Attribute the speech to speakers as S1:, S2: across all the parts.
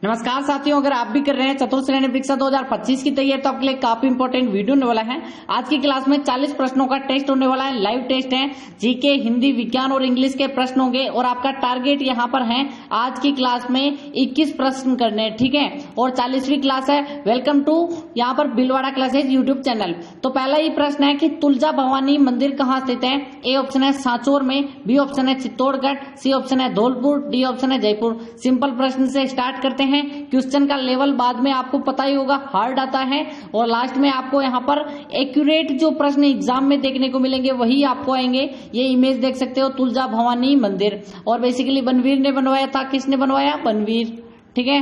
S1: नमस्कार साथियों, अगर आप भी कर रहे हैं चतुर्थ श्रेणी परीक्षा 2025 की तैयारी तो आपके लिए काफी इंपॉर्टेंट वीडियो होने वाला है। आज की क्लास में 40 प्रश्नों का टेस्ट होने वाला है। लाइव टेस्ट है। जीके, हिंदी, विज्ञान और इंग्लिश के प्रश्न होंगे और आपका टारगेट यहाँ पर है आज की क्लास में 21 प्रश्न करने, ठीक है। और 40वीं क्लास है। वेलकम टू यहाँ पर भिलवाड़ा क्लासेज यूट्यूब चैनल। तो पहला ही प्रश्न है कि तुलजा भवानी मंदिर कहाँ स्थित है। ए ऑप्शन है सांचौर में, बी ऑप्शन है चित्तौड़गढ़, सी ऑप्शन है धौलपुर, डी ऑप्शन है जयपुर। सिंपल प्रश्न से स्टार्ट करते हैं। क्वेश्चन का लेवल बाद में आपको पता ही होगा हार्ड आता है और लास्ट में आपको यहाँ पर एक्यूरेट जो प्रश्न एग्जाम में देखने को मिलेंगे वही आपको आएंगे। ये इमेज देख सकते हो, तुलजा भवानी मंदिर। और बेसिकली बनवीर ने बनवाया था। किसने बनवाया? बनवीर, ठीक है।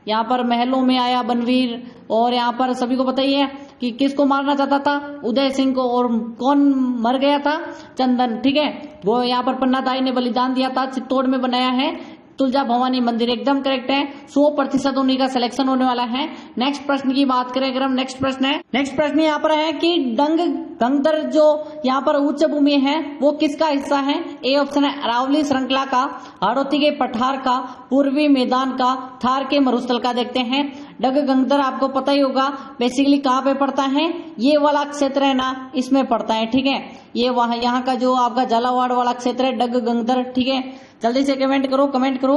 S1: यहाँ पर महलों में आया बनवीर। और यहाँ पर सभी को पता ही है कि किसको मारना चाहता था? उदय सिंह को। और कौन मर गया था? चंदन, ठीक है। वो यहाँ पर पन्नादाई ने बलिदान दिया था। चित्तौड़ में बनाया है तुलजा भवानी मंदिर, एकदम करेक्ट है। 100% उन्हीं का सिलेक्शन होने वाला है। नेक्स्ट प्रश्न की बात करें अगर हम, नेक्स्ट प्रश्न यहाँ पर है कि गंगदर जो यहाँ पर उच्च भूमि है वो किसका हिस्सा है। ए ऑप्शन है अरावली श्रृंखला का, हाड़ौती के पठार का, पूर्वी मैदान का, थार के मरुस्थल का। देखते हैं डग गंगदर, आपको पता ही होगा बेसिकली कहाँ पे पड़ता है। ये वाला क्षेत्र है ना, इसमें पड़ता है, ठीक है। ये वहां यहाँ का जो आपका झालावाड़ वाला क्षेत्र है डग गंगदर, ठीक है। जल्दी से कमेंट करो।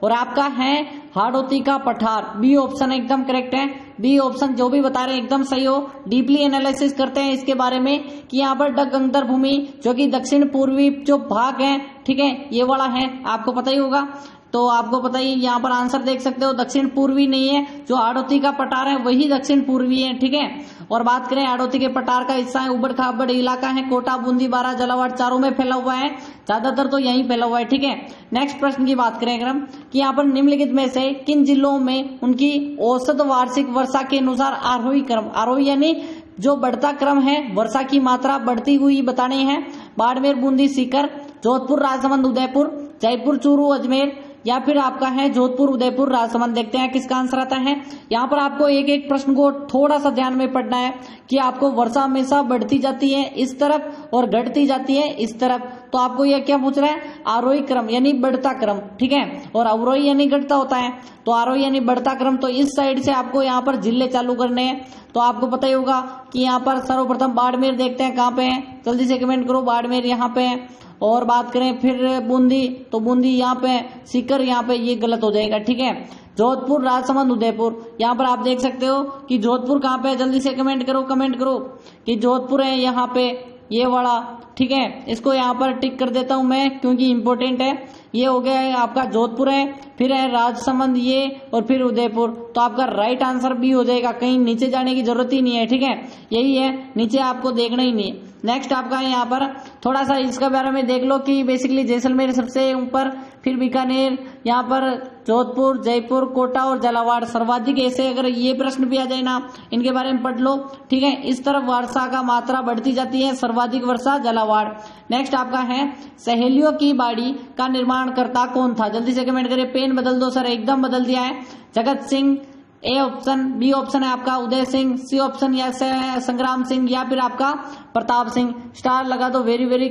S1: और आपका है हाड़ौती का पठार, बी ऑप्शन एकदम करेक्ट है। बी ऑप्शन जो भी बता रहे हैं एकदम सही हो। डीपली एनालिसिस करते हैं इसके बारे में कि यहाँ पर डग गंगदर भूमि जो कि दक्षिण पूर्वी जो भाग है, ठीक है, ये वाला है, आपको पता ही होगा। तो आपको पता ही यहाँ पर आंसर देख सकते हो, दक्षिण पूर्वी नहीं है। जो हाड़ौती का पठार है वही दक्षिण पूर्वी है, ठीक है। और बात करें हाड़ौती के पठार का हिस्सा है उबड़ खाबड़ इलाका है, कोटा, बूंदी, बारा, झालावाड़ चारों में फैला हुआ है। ज्यादातर तो यहीं फैला हुआ है, ठीक है। नेक्स्ट प्रश्न की बात करें अगर हम कि यहाँ पर निम्नलिखित में से किन जिलों में उनकी औसत वार्षिक वर्षा के अनुसार आरोही यानी जो बढ़ता क्रम है, वर्षा की मात्रा बढ़ती हुई बतानी है। बाड़मेर, बूंदी, सीकर, जोधपुर, राजसमंद, उदयपुर, जयपुर, चूरू, अजमेर, या फिर आपका है जोधपुर, उदयपुर, राजसमंद। देखते हैं किसका आंसर आता है। यहाँ पर आपको एक एक प्रश्न को थोड़ा सा ध्यान में पढ़ना है कि आपको वर्षा हमेशा बढ़ती जाती है इस तरफ और घटती जाती है इस तरफ। तो आपको यह क्या पूछ रहा है? आरोही क्रम यानी बढ़ता क्रम, ठीक है। और अवरोही यानी घटता होता है। तो आरोही यानी बढ़ता क्रम, तो इस साइड से आपको यहाँ पर जिले चालू करने हैं। तो आपको पता ही होगा कि यहाँ पर सर्वप्रथम बाड़मेर देखते हैं कहाँ पे है। जल्दी से कमेंट करो। बाड़मेर यहाँ पे है। और बात करें फिर बूंदी, तो बूंदी यहाँ पे, सीकर यहाँ पे, ये गलत हो जाएगा, ठीक है। जोधपुर, राजसमंद, उदयपुर, यहाँ पर आप देख सकते हो कि जोधपुर कहाँ पे है। जल्दी से कमेंट करो कि जोधपुर है यहाँ पे, ये वाला, ठीक है। इसको यहाँ पर टिक कर देता हूं मैं क्योंकि इंपॉर्टेंट है। ये हो गया है आपका जोधपुर है, फिर है राजसमंद ये, और फिर उदयपुर। तो आपका राइट आंसर बी हो जाएगा। कहीं नीचे जाने की जरूरत ही नहीं है, ठीक है। यही है, नीचे आपको देखना ही नहीं है। नेक्स्ट आपका है यहाँ पर थोड़ा सा इसका बारे में देख लो कि बेसिकली जैसलमेर सबसे ऊपर, फिर बीकानेर, यहाँ पर जोधपुर, जयपुर, कोटा और झालावाड़ सर्वाधिक। ऐसे अगर ये प्रश्न भी आ जाए ना, इनके बारे में पढ़ लो, ठीक है। इस तरफ वर्षा का मात्रा बढ़ती जाती है, सर्वाधिक वर्षा झालावाड़। नेक्स्ट आपका है सहेलियों की बाड़ी का निर्माण करता कौन था। जल्दी से कमेंट करें। पेन बदल दो सर, एकदम बदल दिया है। Jagat Singh, A option, B option है आपका उदय सिंह, सी ऑप्शन या संग्राम सिंह, या फिर आपका प्रताप सिंह। स्टार लगा दो। वेरी वेरी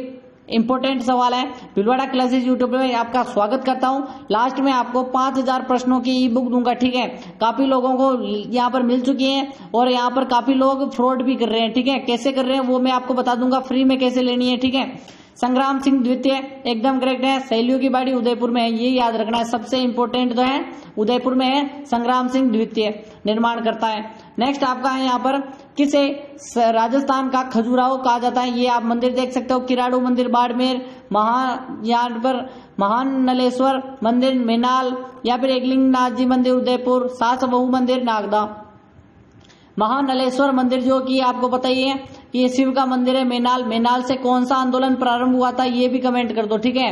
S1: इंपॉर्टेंट सवाल है। भिलवाड़ा क्लासेज यूट्यूब में आपका स्वागत करता हूं। लास्ट में आपको 5000 प्रश्नों की ई बुक दूंगा, ठीक है। काफी लोगों को यहाँ पर मिल चुकी है और यहाँ पर काफी लोग फ्रॉड भी कर रहे हैं, ठीक है। कैसे कर रहे हैं वो मैं आपको बता दूंगा, फ्री में कैसे लेनी है, ठीक है। संग्राम सिंह द्वितीय एकदम करेक्ट है। सहेलियों की बाड़ी उदयपुर में है, ये याद रखना है। सबसे इंपॉर्टेंट जो है उदयपुर में है। संग्राम सिंह द्वितीय निर्माण करता है। नेक्स्ट आपका है यहाँ पर किसे राजस्थान का खजुराहो कहा जाता है। ये आप मंदिर देख सकते हो, किराड़ू मंदिर बाड़मेर, यहाँ पर महानलेश्वर मंदिर मेनाल, या फिर एकलिंगनाथ जी मंदिर उदयपुर, सास बहु मंदिर नागदा। महानलेश्वर मंदिर जो कि आपको पता ही है कि ये शिव का मंदिर है। मेनाल से कौन सा आंदोलन प्रारंभ हुआ था, ये भी कमेंट कर दो, ठीक है।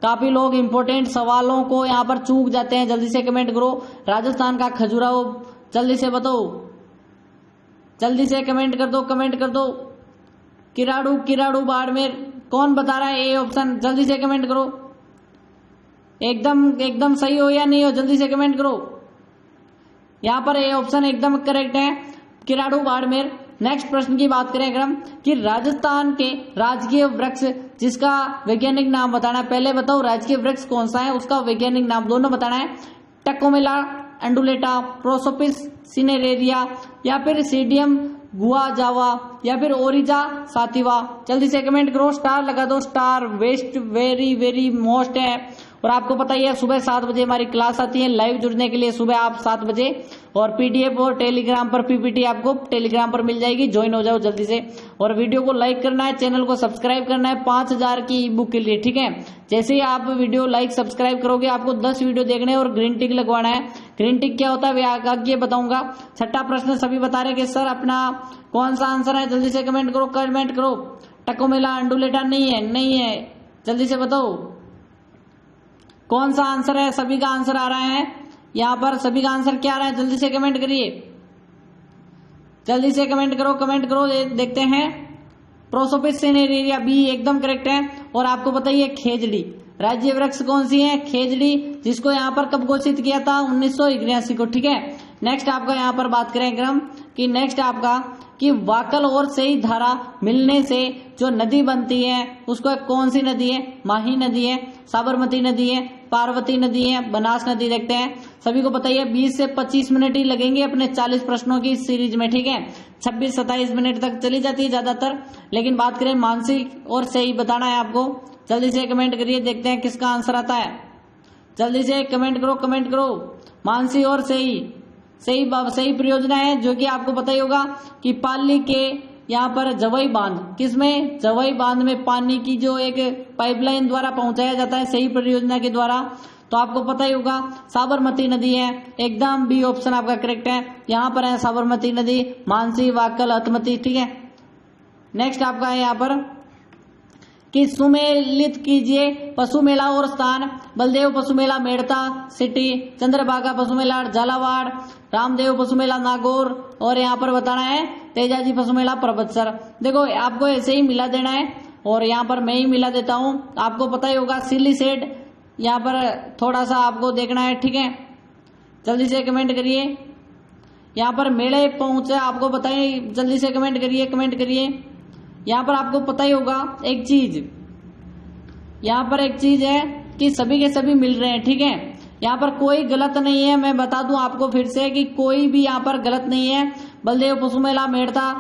S1: काफी लोग इंपॉर्टेंट सवालों को यहाँ पर चूक जाते हैं। जल्दी से कमेंट करो। राजस्थान का खजुराहो जल्दी से बताओ, जल्दी से कमेंट कर दो। किराड़ू बाड़मेर, कौन बता रहा है? ए ऑप्शन, जल्दी से कमेंट करो। एकदम सही हो या नहीं हो, जल्दी से कमेंट करो। यहाँ पर ए ऑप्शन एकदम करेक्ट है, किराड़ू बाड़मेर। नेक्स्ट प्रश्न की बात करें अगर हम कि राजस्थान के राजकीय वृक्ष जिसका वैज्ञानिक नाम बताना है। पहले बताओ राजकीय वृक्ष कौन सा है, उसका वैज्ञानिक नाम दोनों बताना है। टकोमेला एंडुलेटा, प्रोसोपिस सिनेरेरिया, या फिर सीडियम गुआजावा, या फिर ओरिजा सातिवा। जल्दी से कमेंट करो, स्टार लगा दो, star waste very very most है। और आपको पता ही है सुबह 7 बजे हमारी क्लास आती है, लाइव जुड़ने के लिए सुबह आप 7 बजे, और पीडीएफ और टेलीग्राम पर पीपीटी आपको टेलीग्राम पर मिल जाएगी, ज्वाइन हो जाओ जल्दी से। और वीडियो को लाइक करना है, चैनल को सब्सक्राइब करना है 5000 की ई बुक के लिए, ठीक है। जैसे ही आप वीडियो लाइक सब्सक्राइब करोगे आपको 10 वीडियो देखने हैं और ग्रीन टिक लगवाना है। ग्रीन टिक क्या होता है आगे बताऊंगा। छठा प्रश्न सभी बता रहे कि सर अपना कौन सा आंसर है, जल्दी से कमेंट करो, कमेंट करो। टकोमेला एंडुलेटा नहीं है, नहीं है, जल्दी से बताओ कौन सा आंसर है। सभी का आंसर आ रहा है यहाँ पर, सभी का आंसर क्या आ रहा है, जल्दी से कमेंट करिए, जल्दी से कमेंट करो, कमेंट करो। देखते हैं, प्रोसोपिस सिनेरेरिया बी एकदम करेक्ट है। और आपको बताइए खेजड़ी राज्य वृक्ष कौन सी है, खेजड़ी, जिसको यहाँ पर कब घोषित किया था, 1983 को, ठीक है। नेक्स्ट आपका यहाँ पर बात करें अगर हम कि नेक्स्ट आपका कि वाकल और सही धारा मिलने से जो नदी बनती है उसको कौन सी नदी है, माही नदी है, साबरमती नदी है, पार्वती नदी है, बनास नदी। देखते हैं, सभी को पता है 20 से 25 मिनट ही लगेंगे अपने 40 प्रश्नों की सीरीज में, ठीक है। 26-27 मिनट तक चली जाती है ज्यादातर, लेकिन बात करें मानसिक और सही बताना है आपको। जल्दी से कमेंट करिए, देखते हैं किसका आंसर आता है, जल्दी से कमेंट करो, कमेंट करो। मानसी और सही परियोजना है जो कि आपको पता ही होगा कि पाली के यहाँ पर जवई बांध, किसमें, जवई बांध में पानी की जो एक पाइपलाइन द्वारा पहुंचाया जाता है सही परियोजना के द्वारा, तो आपको पता ही होगा साबरमती नदी है, एकदम बी ऑप्शन आपका करेक्ट है। यहाँ पर है साबरमती नदी, मानसी, वाकल, अतमती, ठीक है। नेक्स्ट आपका है यहाँ पर कि सुमेलित कीजिए पशु मेला और स्थान। बलदेव पशु मेला मेड़ता सिटी, चंद्रभागा पशु मेला झालावाड़, रामदेव पशु मेला नागौर, और यहाँ पर बताना है तेजाजी पशु मेला परबतसर। देखो आपको ऐसे ही मिला देना है, और यहाँ पर मैं ही मिला देता हूँ, आपको पता ही होगा सिलीसेड, यहाँ पर थोड़ा सा आपको देखना है, ठीक है। जल्दी से कमेंट करिए, यहाँ पर मेले पहुंचे आपको बताइए, जल्दी से कमेंट करिए, कमेंट करिए। यहाँ पर आपको पता ही होगा एक चीज, यहाँ पर एक चीज है कि सभी के सभी मिल रहे हैं, ठीक है। यहाँ पर कोई गलत नहीं है, मैं बता दूं आपको फिर से कि कोई भी यहाँ पर गलत नहीं है। बलदेव पशु मेला मेड़ता,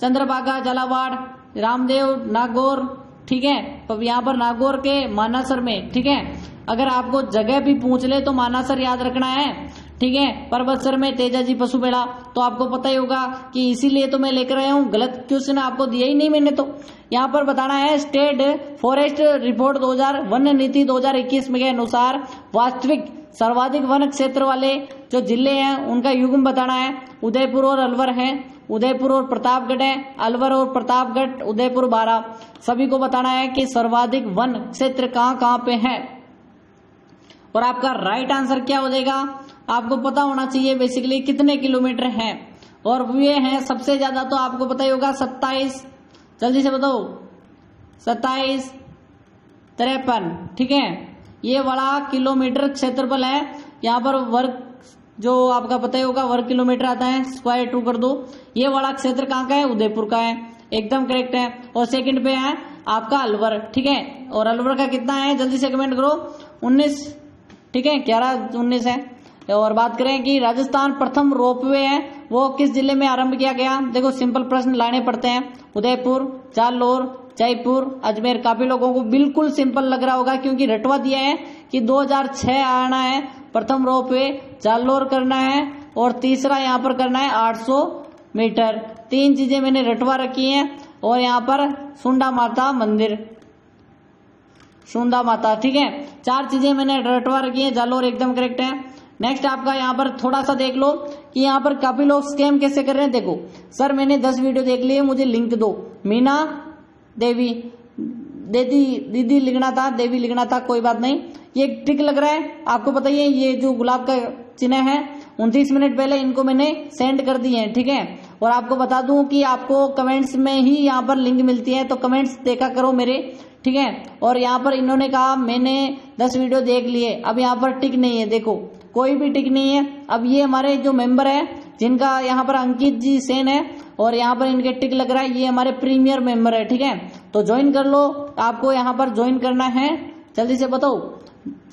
S1: चंद्रभागा झालावाड़, रामदेव नागौर, ठीक है। तो यहाँ पर नागौर के मानासर में, ठीक है। अगर आपको जगह भी पूछ ले तो मानासर याद रखना है, ठीक है। परबतसर में तेजाजी पशु मेला, तो आपको पता ही होगा कि इसीलिए तो मैं लेकर आया हूँ, गलत क्वेश्चन आपको दिया ही नहीं मैंने। तो यहाँ पर बताना है स्टेट फॉरेस्ट रिपोर्ट 2000 वन नीति 2021 के अनुसार वास्तविक सर्वाधिक वन क्षेत्र वाले जो जिले हैं उनका युग्म बताना है। उदयपुर और अलवर है, उदयपुर और प्रतापगढ़ है, अलवर और प्रतापगढ़, उदयपुर 12। सभी को बताना है कि सर्वाधिक वन क्षेत्र कहाँ कहाँ पे है। और आपका राइट आंसर क्या हो जाएगा, आपको पता होना चाहिए बेसिकली कितने किलोमीटर हैं, और ये हैं सबसे ज्यादा तो आपको पता ही होगा 27, जल्दी से बताओ 27, 53, ठीक है। ये बड़ा किलोमीटर क्षेत्रफल है। यहाँ पर वर्ग जो आपका पता ही होगा वर्ग किलोमीटर आता है, स्क्वायर 2 कर दो। ये बड़ा क्षेत्र कहाँ का है, उदयपुर का है, एकदम करेक्ट है। और सेकंड पे है आपका अलवर, ठीक है। और अलवर का कितना है, जल्दी से कमेंट करो, 19, ठीक है, 11-19 है। और बात करें कि राजस्थान प्रथम रोपवे है वो किस जिले में आरंभ किया गया। देखो सिंपल प्रश्न लाने पड़ते हैं, उदयपुर, जालौर, जयपुर, अजमेर। काफी लोगों को बिल्कुल सिंपल लग रहा होगा क्योंकि रटवा दिया है कि 2006 आना है, प्रथम रोपवे जालौर करना है, और तीसरा यहाँ पर करना है 800 मीटर। 3 चीजें मैंने रटवा रखी हैं। और यहाँ पर सुंडा माता मंदिर, सुंडा माता, ठीक है। 4 चीजें मैंने रटवा रखी है, जालौर एकदम करेक्ट है। नेक्स्ट आपका यहाँ पर थोड़ा सा देख लो कि यहाँ पर काफी लोग स्कैम कैसे कर रहे हैं। देखो सर मैंने 10 वीडियो देख लिए, मुझे लिंक दो। मीना देवी, दीदी लिखना था, देवी लिखना था, कोई बात नहीं। ये टिक लग रहा है, आपको पता ही है ये जो गुलाब का चिन्ह है 29 मिनट पहले इनको मैंने सेंड कर दिए हैं, ठीक है। और आपको बता दूं कि आपको कमेंट्स में ही यहाँ पर लिंक मिलती है, तो कमेंट्स देखा करो मेरे, ठीक है। और यहाँ पर इन्होंने कहा मैंने 10 वीडियो देख लिए, अब यहाँ पर टिक नहीं है, देखो कोई भी टिक नहीं है। अब ये हमारे जो मेंबर है जिनका यहाँ पर अंकित जी सेन है और यहाँ पर इनके टिक लग रहा है, ये हमारे प्रीमियर मेंबर है, ठीक है। तो ज्वाइन कर लो, आपको यहाँ पर ज्वाइन करना है, जल्दी से बताओ।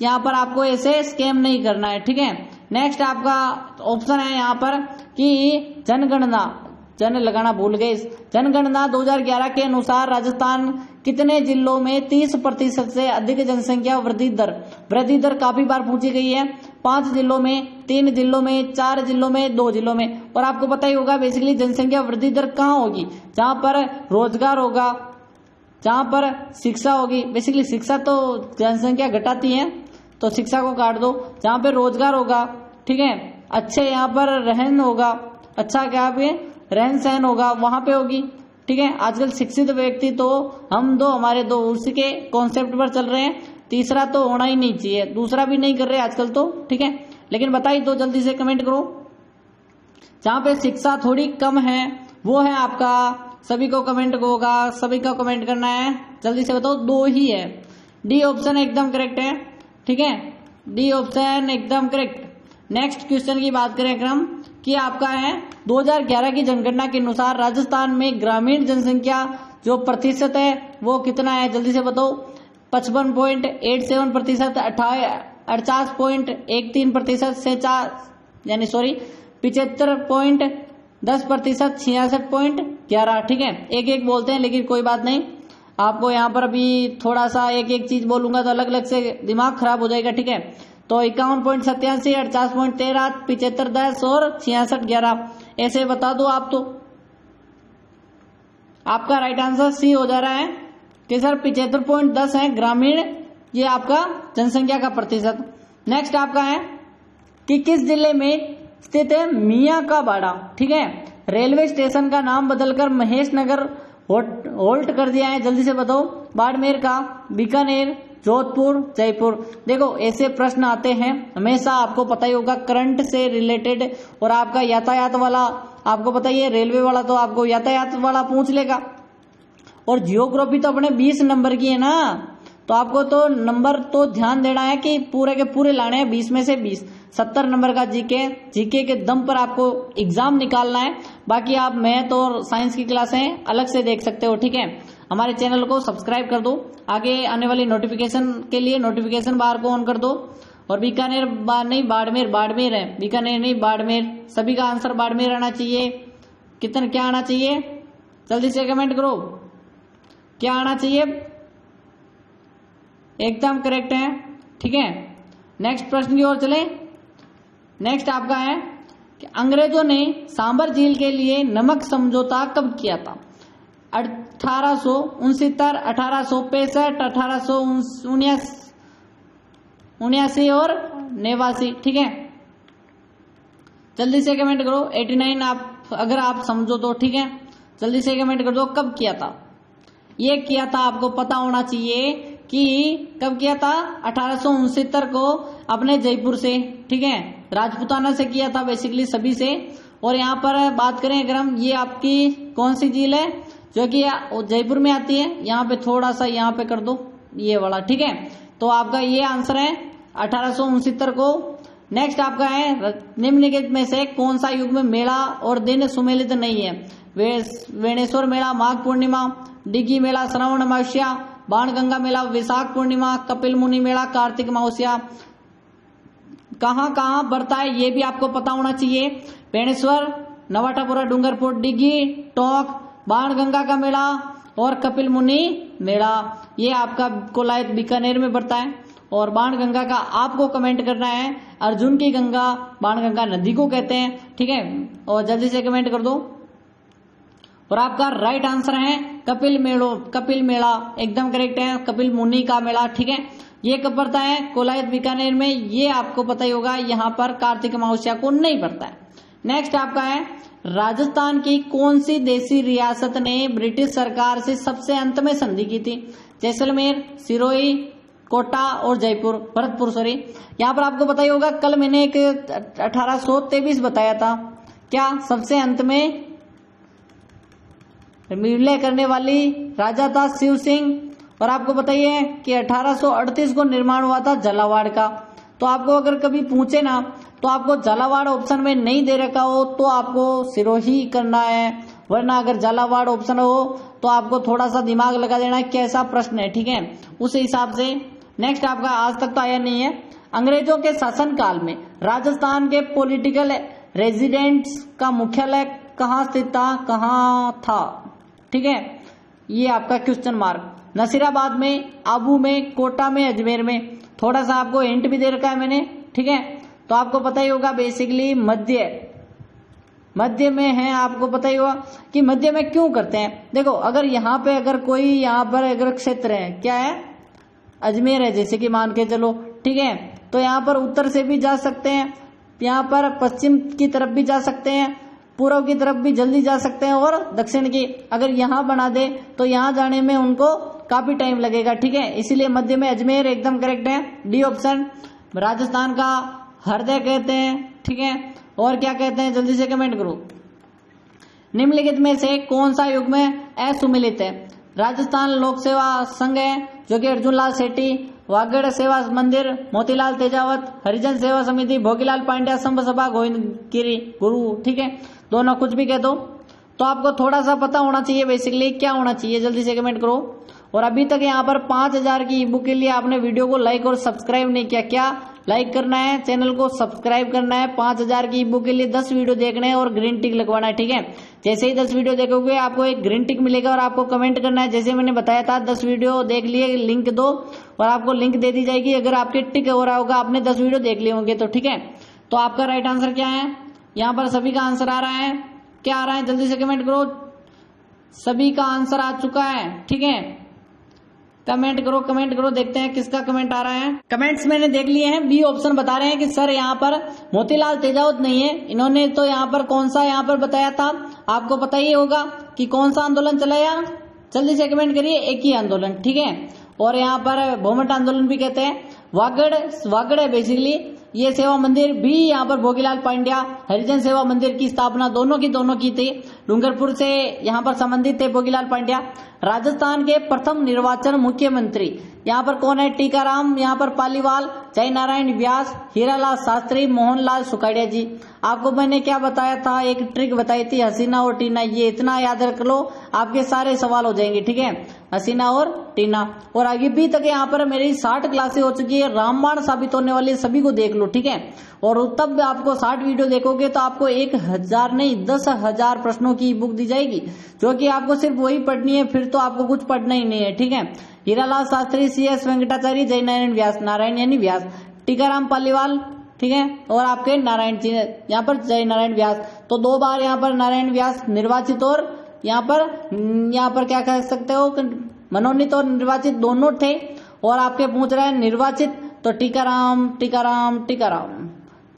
S1: यहाँ पर आपको ऐसे स्कैम नहीं करना है, ठीक है। नेक्स्ट आपका ऑप्शन है यहाँ पर कि जनगणना, जन लगाना भूल गए, जनगणना 2011 के अनुसार राजस्थान कितने जिलों में 30% से अधिक जनसंख्या वृद्धि दर काफी बार पूछी गई है। 5 जिलों में, 3 जिलों में, 4 जिलों में, 2 जिलों में। और आपको पता ही होगा बेसिकली जनसंख्या वृद्धि दर कहाँ होगी, जहां पर रोजगार होगा, जहां पर शिक्षा होगी। बेसिकली शिक्षा तो जनसंख्या घटाती है तो शिक्षा को काट दो। जहां पे रोजगार होगा, ठीक है, अच्छे यहाँ पर रहन होगा, अच्छा क्या पे रहन सहन होगा, वहां पे होगी, ठीक है। आजकल शिक्षित व्यक्ति तो हमारे दो उसी के कॉन्सेप्ट पर चल रहे हैं। तीसरा तो होना ही नहीं चाहिए, दूसरा भी नहीं कर रहे आजकल तो, ठीक है। लेकिन बताइए तो जल्दी से कमेंट करो। जहां पे शिक्षा थोड़ी कम है वो है आपका, सभी को कमेंट होगा, सभी को कमेंट करना है, जल्दी से बताओ। 2 ही है, डी ऑप्शन एकदम करेक्ट है, ठीक है, डी ऑप्शन एकदम करेक्ट। नेक्स्ट क्वेश्चन की बात करें अगर हम कि आपका है 2011 की जनगणना के अनुसार राजस्थान में ग्रामीण जनसंख्या जो प्रतिशत है वो कितना है, जल्दी से बताओ। 55.87%, 48.13% से 75.10%, 66.11, ठीक है। एक एक बोलते हैं लेकिन कोई बात नहीं, आपको यहाँ पर अभी थोड़ा सा एक एक चीज बोलूंगा तो अलग अलग से दिमाग खराब हो जाएगा, ठीक है। तो 51.87, 50.13, 75.10 और 66.11 ऐसे बता दो आप। तो आपका राइट आंसर सी हो जा रहा है कि सर 75.10 है ग्रामीण, ये आपका जनसंख्या का प्रतिशत। नेक्स्ट आपका है कि किस जिले में स्थित है मियां का बाड़ा, ठीक है। रेलवे स्टेशन का नाम बदलकर महेश नगर होल्ट कर दिया है, जल्दी से बताओ। बाड़मेर का, बीकानेर, जोधपुर, जयपुर। देखो ऐसे प्रश्न आते हैं हमेशा, आपको पता ही होगा करंट से रिलेटेड, और आपका यातायात वाला आपको पता ही है, रेलवे वाला तो आपको यातायात वाला पूछ लेगा, और जियोग्राफी तो अपने 20 नंबर की है ना, तो आपको तो नंबर तो ध्यान देना है कि पूरे के पूरे लाने हैं, 20 में से 20, 70 नंबर का जीके के दम पर आपको एग्जाम निकालना है। बाकी आप मैथ और साइंस की क्लासें अलग से देख सकते हो, ठीक है। हमारे चैनल को सब्सक्राइब कर दो, आगे आने वाली नोटिफिकेशन के लिए नोटिफिकेशन बार को ऑन कर दो। और बीकानेर नहीं, बाड़मेर है, बीकानेर नहीं बाड़मेर, सभी का आंसर बाड़मेर आना चाहिए। कितना क्या आना चाहिए, जल्दी से कमेंट करो, क्या आना चाहिए, एकदम करेक्ट है, ठीक है। नेक्स्ट प्रश्न की ओर चले। नेक्स्ट आपका है कि अंग्रेजों ने सांबर झील के लिए नमक समझौता कब किया था। 1869, 1865, 1879 और 89, ठीक है। जल्दी से कमेंट करो। 89 आप अगर आप समझो तो, ठीक है, जल्दी से कमेंट कर दो कब किया था। ये किया था आपको पता होना चाहिए कि कब किया था, 1869 को अपने जयपुर से, ठीक है, राजपूताना से किया था बेसिकली सभी से। और यहाँ पर बात करें अगर हम, ये आपकी कौन सी झील है जो कि जयपुर में आती है, यहाँ पे थोड़ा सा यहाँ पे कर दो ये वाला, ठीक है। तो आपका ये आंसर है 1869 को। नेक्स्ट आपका है निम्नलिखित में से कौन सा युग में मेला और दिन सुमेलित नहीं है। वेणेश्वर मेला माघ पूर्णिमा, डिग्गी मेला श्रावण अमावस्या, बाणगंगा मेला वैशाख पूर्णिमा, कपिल मुनि मेला कार्तिक अमावस्या। कहाँ कहाँ बढ़ता है ये भी आपको पता होना चाहिए। वेणेश्वर, नवाटापुरा, डूंगरपुर, डिग्गी, टोंक, बाणगंगा का मेला और कपिल मुनि मेला, ये आपका कोलायत बीकानेर में बढ़ता है। और बाणगंगा का आपको कमेंट करना है, अर्जुन की गंगा बाणगंगा नदी को कहते हैं, ठीक है। और जल्दी से कमेंट कर दो। और आपका राइट आंसर है कपिल मेला एकदम करेक्ट है, कपिल मुनि का मेला, ठीक है। ये कब पड़ता है, कोलायत बीकानेर में, ये आपको पता ही होगा, यहाँ पर कार्तिक अमावस्या को नहीं पड़ता है। नेक्स्ट आपका है राजस्थान की कौन सी देशी रियासत ने ब्रिटिश सरकार से सबसे अंत में संधि की थी। जैसलमेर, सिरोही, कोटा और भरतपुर सॉरी। यहाँ पर आपको पता ही होगा, कल मैंने एक 1823 बताया था, क्या सबसे अंत में विलय करने वाली राजा था शिव सिंह। और आपको बताइए कि 1838 को निर्माण हुआ था झालावाड़ का। तो आपको अगर कभी पूछे ना तो आपको झालावाड़ ऑप्शन में नहीं दे रखा हो तो आपको सिरोही करना है, वरना अगर झालावाड़ ऑप्शन हो तो आपको थोड़ा सा दिमाग लगा देना है कैसा प्रश्न है, ठीक है, उस हिसाब से। नेक्स्ट आपका आज तक तो आया नहीं है, अंग्रेजों के शासनकाल में राजस्थान के पॉलिटिकल रेजिडेंट्स का मुख्यालय कहाँ स्थित था, कहाँ था? ठीक है, ये आपका क्वेश्चन मार्क। नसीराबाद में, आबू में, कोटा में, अजमेर में। थोड़ा सा आपको हिंट भी दे रखा है मैंने, ठीक है। तो आपको पता ही होगा बेसिकली मध्य में है। आपको पता ही होगा कि मध्य में क्यों करते हैं। देखो, अगर यहाँ पे अगर कोई यहाँ पर अगर क्षेत्र है, क्या है, अजमेर है जैसे कि मान के चलो, ठीक है, तो यहाँ पर उत्तर से भी जा सकते हैं, यहाँ पर पश्चिम की तरफ भी जा सकते हैं, पूर्व की तरफ भी जल्दी जा सकते हैं, और दक्षिण की अगर यहाँ बना दे तो यहाँ जाने में उनको काफी टाइम लगेगा, ठीक है। इसीलिए मध्य में अजमेर एकदम करेक्ट है, डी ऑप्शन। राजस्थान का हृदय कहते हैं, ठीक है। और क्या कहते हैं, जल्दी से कमेंट करो। निम्नलिखित में से कौन सा युग में असुमिलित है? राजस्थान लोक सेवा संघ है जो कि अर्जुन लाल सेठी, वागड़ सेवा मंदिर मोतीलाल तेजावत, हरिजन सेवा समिति भोगीलाल पांड्या, संभ सभा गोविंद गिरी गुरु, ठीक है। दोनों कुछ भी कह दो। तो आपको थोड़ा सा पता होना चाहिए बेसिकली क्या होना चाहिए, जल्दी से कमेंट करो। और अभी तक यहाँ पर 5000 की ई बुक के लिए आपने वीडियो को लाइक और सब्सक्राइब नहीं किया, क्या लाइक करना है, चैनल को सब्सक्राइब करना है। 5000 की ई बुक के लिए 10 वीडियो देखने हैं और ग्रीन टिक लगवाना है, ठीक है। जैसे ही 10 वीडियो देखोगे आपको एक ग्रीन टिक मिलेगा और आपको कमेंट करना है, जैसे मैंने बताया था 10 वीडियो देख लिए लिंक दो और आपको लिंक दे दी जाएगी। अगर आपके टिक हो रहा होगा, आपने 10 वीडियो देख लिए होंगे तो, ठीक है। तो आपका राइट आंसर क्या है? यहाँ पर सभी का आंसर आ रहा है, क्या आ रहा है, जल्दी से कमेंट करो। सभी का आंसर आ चुका है, ठीक है। कमेंट करो, देखते हैं किसका कमेंट आ रहा है। कमेंट्स मैंने देख लिए हैं। बी ऑप्शन बता रहे हैं कि सर यहाँ पर मोतीलाल तेजावत नहीं है, इन्होंने तो यहाँ पर कौन सा यहाँ पर बताया था, आपको पता ही होगा कि कौन सा आंदोलन चलाया। जल्दी से कमेंट करिए, एक ही आंदोलन, ठीक है। और यहाँ पर भूमट आंदोलन भी कहते हैं। वागड़ है बेसिकली ये सेवा मंदिर भी, यहाँ पर भोगीलाल पांड्या हरिजन सेवा मंदिर की स्थापना दोनों की थी। डूंगरपुर से यहाँ पर संबंधित थे भोगीलाल पांड्या। राजस्थान के प्रथम निर्वाचन मुख्यमंत्री यहाँ पर कौन है? टीकाराम यहाँ पर पालीवाल, जय नारायण व्यास, हीरालाल शास्त्री, मोहनलाल सुखाड़िया जी। आपको मैंने क्या बताया था, एक ट्रिक बताई थी, हसीना और टीना। ये इतना याद रख लो, आपके सारे सवाल हो जाएंगे, ठीक है, हसीना और टीना। और आगे भी तक यहाँ पर मेरी 60 क्लासें हो चुकी है, रामबाण साबित होने वाली, सभी को देख लो, ठीक है। और तब आपको 60 वीडियो देखोगे तो आपको 1000 नहीं 10,000 प्रश्नों की बुक दी जाएगी, जो कि आपको सिर्फ वही पढ़नी है, फिर तो आपको कुछ पढ़ना ही नहीं है, ठीक है। हीरालाल शास्त्री, CS वेंकटाचार्य, जय नारायण व्यास, नारायण यानी व्यास, टीकाराम पालीवाल, ठीक है, और आपके नारायण जी यहाँ पर जय नारायण व्यास। तो 2 बार यहाँ पर नारायण व्यास निर्वाचित और यहाँ पर क्या कह सकते हो, मनोनीत और निर्वाचित दोनों थे। और आपके पूछ रहे हैं निर्वाचित, तो Tikaram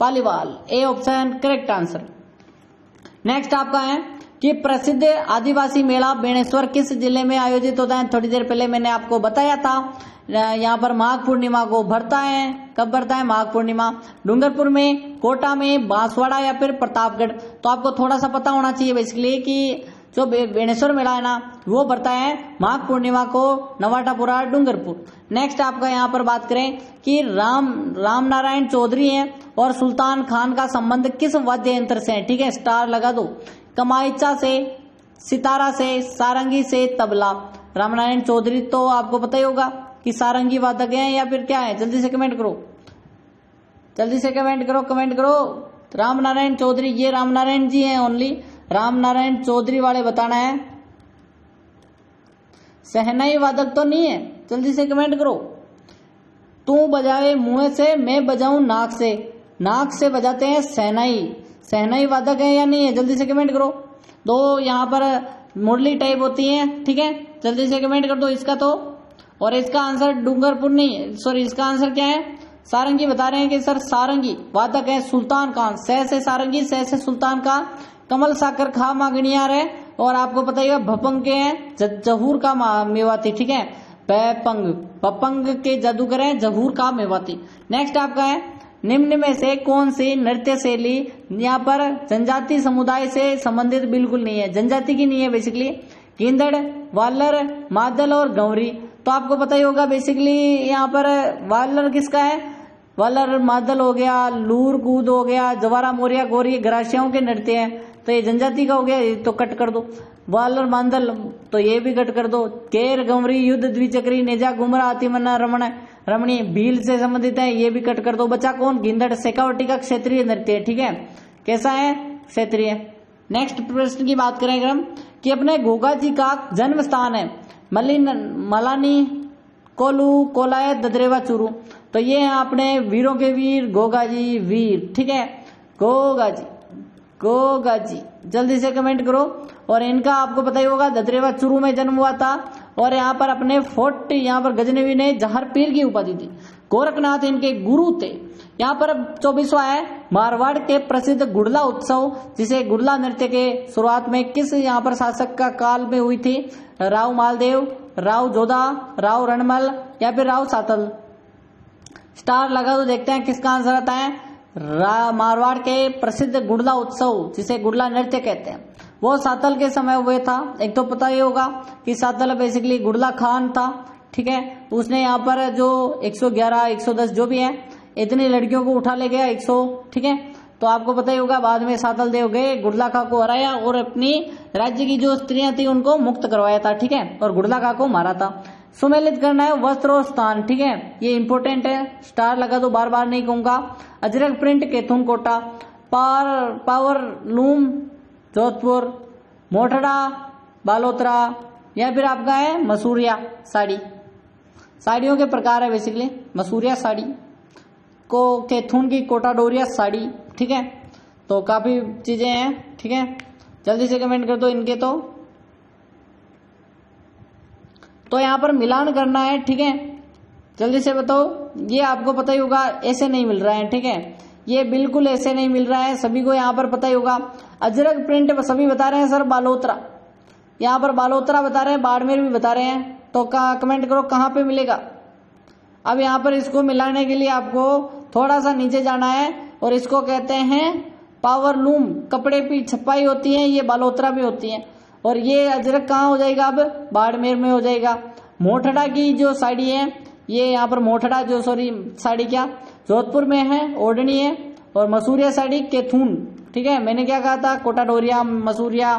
S1: Paliwal, A option correct answer. Next आपका है कि प्रसिद्ध आदिवासी मेला बेणेश्वर किस जिले में आयोजित होता है? थोड़ी देर पहले मैंने आपको बताया था। यहाँ पर माघ पूर्णिमा को भरता है। कब भरता है? माघ पूर्णिमा। डूंगरपुर में, कोटा में, बांसवाड़ा या फिर प्रतापगढ़। तो आपको थोड़ा सा पता होना चाहिए बेसिकली कि जो बेणेश्वर मेला है ना, वो भरता है माघ पूर्णिमा को, नवाटापुरा, डूंगरपुर। नेक्स्ट आपका यहाँ पर बात करें कि राम नारायण चौधरी हैं और सुल्तान खान का संबंध किस वाद्य यंत्र से है? ठीक है, स्टार लगा दो। कमाइचा से, सितारा से, सारंगी से, तबला। रामनारायण चौधरी तो आपको पता ही होगा कि सारंगी वादक हैं या फिर क्या है, जल्दी से कमेंट करो, कमेंट करो। रामनारायण चौधरी, ये रामनारायण जी हैं ओनली, रामनारायण चौधरी वाले बताना है। सहनाई वादक तो नहीं है, जल्दी से कमेंट करो। तू बजाए मुंह से, मैं बजाऊं नाक से बजाते हैं सहनाई वादक है या नहीं है, जल्दी से कमेंट करो। दो यहाँ पर मुरली टाइप होती है, ठीक है, जल्दी से कमेंट कर दो इसका तो। और इसका आंसर डूंगरपुर नहीं है, सॉरी, इसका आंसर क्या है? सारंगी बता रहे हैं कि सर सारंगी वादक है सुल्तान खान। सह से सारंगी, सह से सुल्तान खान। कमल साकर खा मांगनियार है। और आपको पता ही है भपंग के हैं, जहूर का मेवाती, ठीक है, पपंग के जादूगर है, जहूर का मेवाती। नेक्स्ट आपका है निम्न में से कौन सी नृत्य शैली यहाँ पर जनजाति समुदाय से संबंधित बिल्कुल नहीं है, जनजाति की नहीं है बेसिकली। गिंदड़, वालर, मादल और गौरी। तो आपको पता ही होगा बेसिकली यहाँ पर वालर किसका है? वालर मादल हो गया, लूर कूद हो गया, जवारा मोरिया, गौरी ग्रासियाओं के नृत्य हैं। तो ये जनजाति का हो गया, ये तो कट कर दो। वालर मांदल तो ये भी कट कर दो। केर गंवरी युद्ध द्विचक्री नेजा गुमरा अतिमन्ना रमणी भील से संबंधित है, ये भी कट कर दो। बचा कौन? गिंदड़ शेखावटी का क्षेत्रीय नृत्य है, ठीक है, कैसा है? क्षेत्रीय। नेक्स्ट प्रश्न की बात करें अगर हम कि अपने गोगा जी का जन्म स्थान है मलानी कोलू कोलायत ददरेवा चूरू, तो ये है अपने वीरों के वीर गोगा जी वीर, ठीक है, गोगा जी जल्दी से कमेंट करो। और इनका आपको पता ही होगा ददरेवा चूरू में जन्म हुआ था और यहाँ पर अपने फोर्ट यहाँ पर गजनवी ने जहर पीर की उपाधि दी। गोरखनाथ इनके गुरु थे। यहाँ पर 24वां है मारवाड़ के प्रसिद्ध गुड़ला उत्सव, जिसे गुड़ला नृत्य के शुरुआत में किस यहाँ पर शासक का काल में हुई थी? राव मालदेव, राव जोधा, राव रणमल या फिर राव सातल? स्टार लगा तो देखते हैं किसका आंसर आता है। मारवाड़ के प्रसिद्ध गुड़ला उत्सव जिसे गुड़ला नृत्य कहते हैं वो सातल के समय हुए था। एक तो पता ही होगा कि सातल बेसिकली गुड़ला खान था, ठीक है, उसने यहाँ पर जो 111 110 जो भी है इतनी लड़कियों को उठा ले गया 100, ठीक है, तो आपको पता ही होगा बाद में सातल देव गए गुड़ला खा को हराया और अपनी राज्य की जो स्त्रियां थी उनको मुक्त करवाया था, ठीक है, और गुड़ला खा को मारा था। सुमेलित करना है वस्त्र और स्थान, ठीक है, ये इंपॉर्टेंट है, स्टार लगा तो बार बार नहीं कहूंगा। Ajrakh print Kaithoon Kota, power loom Jodhpur, मोटड़ा बालोतरा या फिर आपका है मसूरिया साड़ी। साड़ियों के प्रकार है बेसिकली मसूरिया साड़ी को केथुन की कोटा डोरिया साड़ी, ठीक है, तो काफी चीजें हैं, ठीक है, जल्दी से कमेंट कर दो इनके। तो यहाँ पर मिलान करना है, ठीक है, जल्दी से बताओ। ये आपको पता ही होगा ऐसे नहीं मिल रहा है, ठीक है, ये बिल्कुल ऐसे नहीं मिल रहा है, सभी को यहाँ पर पता ही होगा। अजरक प्रिंट सभी बता रहे हैं सर बालोतरा, यहाँ पर बालोतरा बता रहे हैं, बाड़मेर भी बता रहे हैं, तो कमेंट करो कहाँ पे मिलेगा। अब यहाँ पर इसको मिलाने के लिए आपको थोड़ा सा नीचे जाना है और इसको कहते हैं पावर लूम, कपड़े की छपाई होती है, ये बालोतरा भी होती है। और ये अजरक कहाँ हो जाएगा? अब बाड़मेर में हो जाएगा। मोठड़ा की जो साड़ी है ये यहाँ पर मोठड़ा जो साड़ी क्या जोधपुर में है, ओढ़नी है, और मसूरिया साड़ी केथुन, ठीक है, मैंने क्या कहा था? कोटा डोरिया मसूरिया।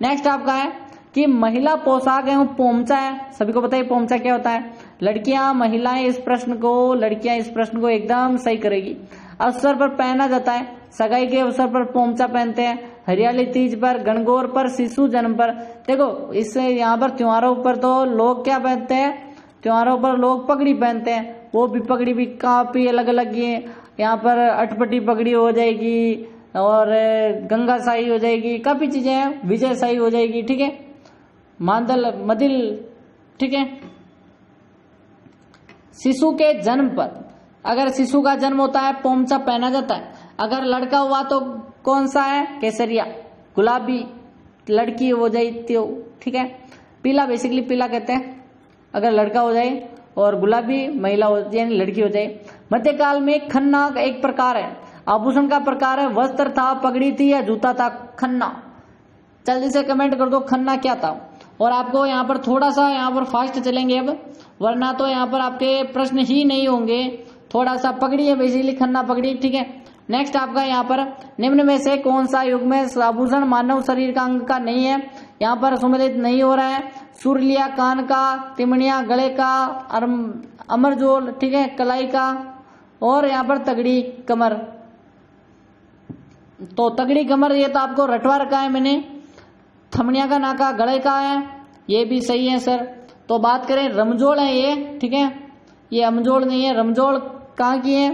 S1: नेक्स्ट आपका है कि महिला पोशाक एवं पोमचा है, सभी को पता है पोमचा क्या होता है। लड़कियां इस प्रश्न को एकदम सही करेगी। अवसर पर पहना जाता है, सगाई के अवसर पर पोमचा पहनते हैं, हरियाली तीज पर, गणगौर पर, शिशु जन्म पर। देखो इससे यहाँ पर त्योहारों पर तो लोग क्या पहनते हैं? त्योहारों पर लोग पगड़ी पहनते हैं, वो भी पगड़ी भी काफी अलग अलग है। यहाँ पर अटपटी पगड़ी हो जाएगी और गंगा साई हो जाएगी, काफी चीजें हैं, विजय साई हो जाएगी, ठीक है, मदिल, ठीक है। शिशु के जन्म पर, अगर शिशु का जन्म होता है पोमचा पहना जाता है। अगर लड़का हुआ तो कौन सा है? केसरिया, गुलाबी, लड़की हो जाए तो, ठीक है, पीला बेसिकली पीला कहते हैं अगर लड़का हो जाए, और गुलाबी महिला हो जाए यानी लड़की हो जाए। मध्यकाल में खन्ना एक प्रकार है, आभूषण का प्रकार है, वस्त्र था, पगड़ी थी या जूता था? खन्ना, जल्दी से कमेंट कर दो खन्ना क्या था। और आपको यहाँ पर थोड़ा सा यहाँ पर फास्ट चलेंगे अब, वरना तो यहाँ पर आपके प्रश्न ही नहीं होंगे। थोड़ा सा पगड़ी है बेसिकली, खन्ना पगड़ी, ठीक है। नेक्स्ट आपका यहाँ पर निम्न में से कौन सा युग में आभूषण मानव शरीर का अंग का नहीं है? यहाँ पर सम्मिलित नहीं हो रहा है। सुरलिया कान का, तिमणिया गले का, अमरजोल, ठीक है, कलाई का, और यहाँ पर तगड़ी कमर। तो तगड़ी कमर ये तो आपको रटवा रखा है मैंने। थमनिया का नाका गले का है, ये भी सही है सर। तो बात करें रमजोल है ये, ठीक है, ये अमजोल नहीं है। रमजोल कहाँ की है?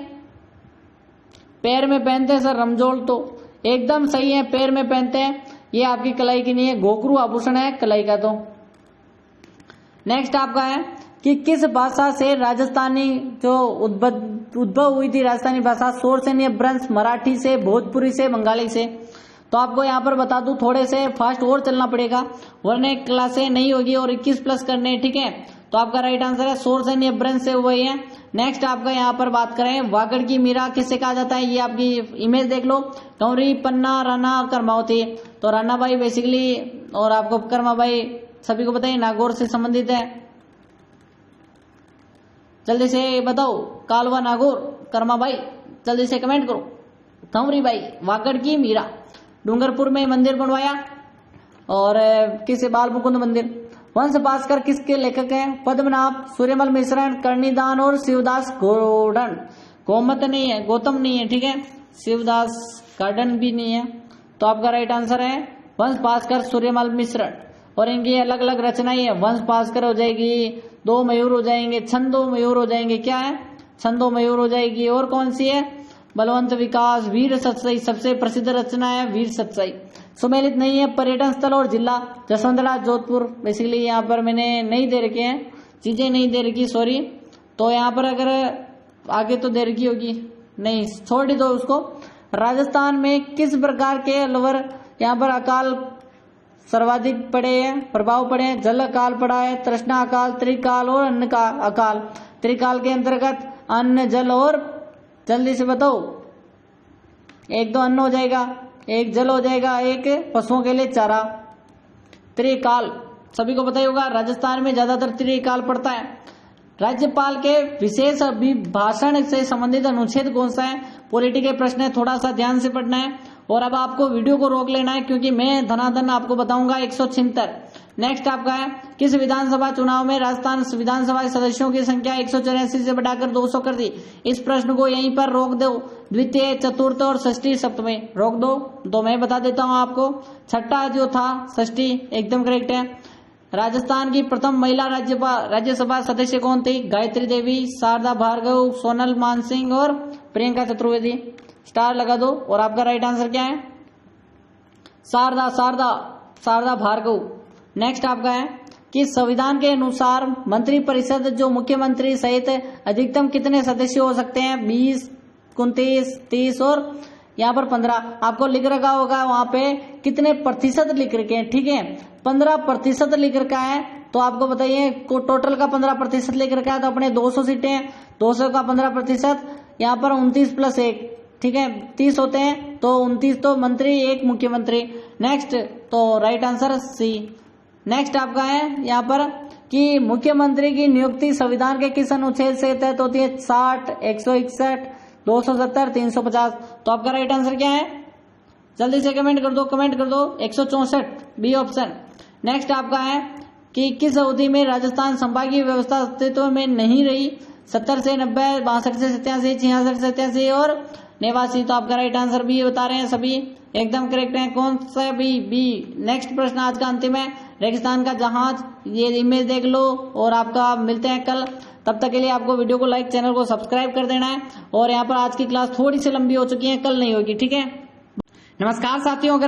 S1: पैर में पहनते हैं सर रमजोल, तो एकदम सही है, पैर में पहनते हैं। ये आपकी कलाई की नहीं है, गोखरू आभूषण है कलाई का। तो नेक्स्ट आपका है कि किस भाषा से राजस्थानी जो उद्भव हुई थी राजस्थानी भाषा? सोर्स एंड ब्रंश, मराठी से, भोजपुरी से, बंगाली से। तो आपको यहाँ पर बता दूं थोड़े से फास्ट और चलना पड़ेगा वरना क्लासें नहीं होगी और 21 प्लस करने, ठीक है। तो आपका राइट आंसर है सोर्स एंड ब्रंश से हुए हैं। नेक्स्ट आपका यहाँ पर बात करें वागड़ की मीरा किससे कहा जाता है? ये आपकी इमेज देख लो, कंवरी, पन्ना, राणा, कर्मावती। तो राणा बाई बेसिकली, और आपको कर्मा बाई सभी को पता है नागौर से संबंधित है। जल्दी से बताओ, कालवा नागौर, कर्मा बाई, जल्दी से कमेंट करो। कंवरी बाई, वागड़ की मीरा। डूंगरपुर में मंदिर बनवाया और किस बाल मुकुंद मंदिर। वंश भास्कर किसके लेखक हैं? पद्मनाभ, सूर्यमल मिश्रण, कर्णिदान और शिवदास गार्डन। गोमत नहीं है, गौतम नहीं है, ठीक है, शिवदास गार्डन भी नहीं है। तो आपका राइट आंसर है वंश भास्कर, सूर्यमल मिश्रण। और इनकी अलग अलग रचनाएं है। वंश भास्कर हो जाएगी, दो मयूर हो जाएंगे, छंदो मयूर हो जाएंगे, क्या है, छंदो मयूर हो जाएगी। और कौन सी है? बलवंत विकास, वीर सतसई, सबसे प्रसिद्ध रचना है वीर सतसई। सुमेलित नहीं है, पर्यटन स्थल और जिला, जसवंतरा, जोधपुर। बेसिकली यहाँ पर मैंने नहीं दे रखे हैं, चीजें नहीं दे रखी, सॉरी। तो यहाँ पर अगर आगे तो दे रखी होगी, नहीं, छोड़ दो उसको। राजस्थान में किस प्रकार के अलवर यहाँ पर अकाल सर्वाधिक पड़े हैं, प्रभाव पड़े हैं? जल अकाल पड़ा है, तृष्णा अकाल, त्रिकाल और अन्न का अकाल। त्रिकाल के अंतर्गत अन्न, जल और, जल्दी से बताओ, एक तो अन्न हो जाएगा, एक जल हो जाएगा, एक पशुओं के लिए चारा। त्रिकाल सभी को पता ही होगा, राजस्थान में ज्यादातर त्रिकाल पड़ता है। राज्यपाल के विशेष अभिभाषण से संबंधित अनुच्छेद कौन सा है? पॉलिटी के प्रश्न है, थोड़ा सा ध्यान से पढ़ना है। और अब आपको वीडियो को रोक लेना है क्योंकि मैं धनाधन आपको बताऊंगा 176। नेक्स्ट आपका है, किस विधानसभा चुनाव में राजस्थान विधानसभा के सदस्यों की संख्या 184 से बढ़ाकर 200 कर दी? इस प्रश्न को यहीं पर रोक दो। द्वितीय, चतुर्थ और षष्ठी सप्तमी रोक दो। तो मैं बता देता हूं आपको, छठा जो था षष्ठी एकदम करेक्ट है। राजस्थान की प्रथम महिला राज्यसभा सदस्य कौन थी? गायत्री देवी, शारदा भार्गव, सोनल मानसिंह और प्रियंका चतुर्वेदी। स्टार लगा दो। और आपका राइट आंसर क्या है? शारदा भार्गव। नेक्स्ट आपका है कि संविधान के अनुसार मंत्रिपरिषद जो मुख्यमंत्री सहित अधिकतम कितने सदस्य हो सकते हैं? 20, 29, 30 और यहाँ पर 15। आपको लिख रखा होगा वहां पे कितने प्रतिशत लिख रखे हैं, ठीक है, 15% लिख रखा है। तो आपको बताइए, टोटल का 15% लिख रखा है, तो अपने 200 सीटें हैं, 200 का 15%, यहाँ पर 29 + 1, ठीक है, 30 होते हैं। तो 29 तो मंत्री, एक मुख्यमंत्री। नेक्स्ट, तो राइट आंसर सी। नेक्स्ट आपका है यहाँ पर कि मुख्यमंत्री की नियुक्ति संविधान के किस अनुच्छेद से तहत होती है? 60, 161, 270, 350। तो आपका राइट आंसर क्या है? जल्दी से कमेंट कर दो, 164, बी ऑप्शन। नेक्स्ट आपका है कि किस अवधि में राजस्थान संभागीय व्यवस्था अस्तित्व में नहीं रही? 70 से 90, 62 से 87, 66 से 87 और 89। तो आपका राइट आंसर बी बता रहे हैं, सभी एकदम करेक्ट है। कौन सा? बी। नेक्स्ट प्रश्न आज का अंतिम है, रेगिस्तान का जहाज। ये इमेज देख लो और आपका मिलते हैं कल। तब तक के लिए आपको वीडियो को लाइक, चैनल को सब्सक्राइब कर देना है। और यहाँ पर आज की क्लास थोड़ी सी लंबी हो चुकी है, कल नहीं होगी, ठीक है। नमस्कार साथियों, अगर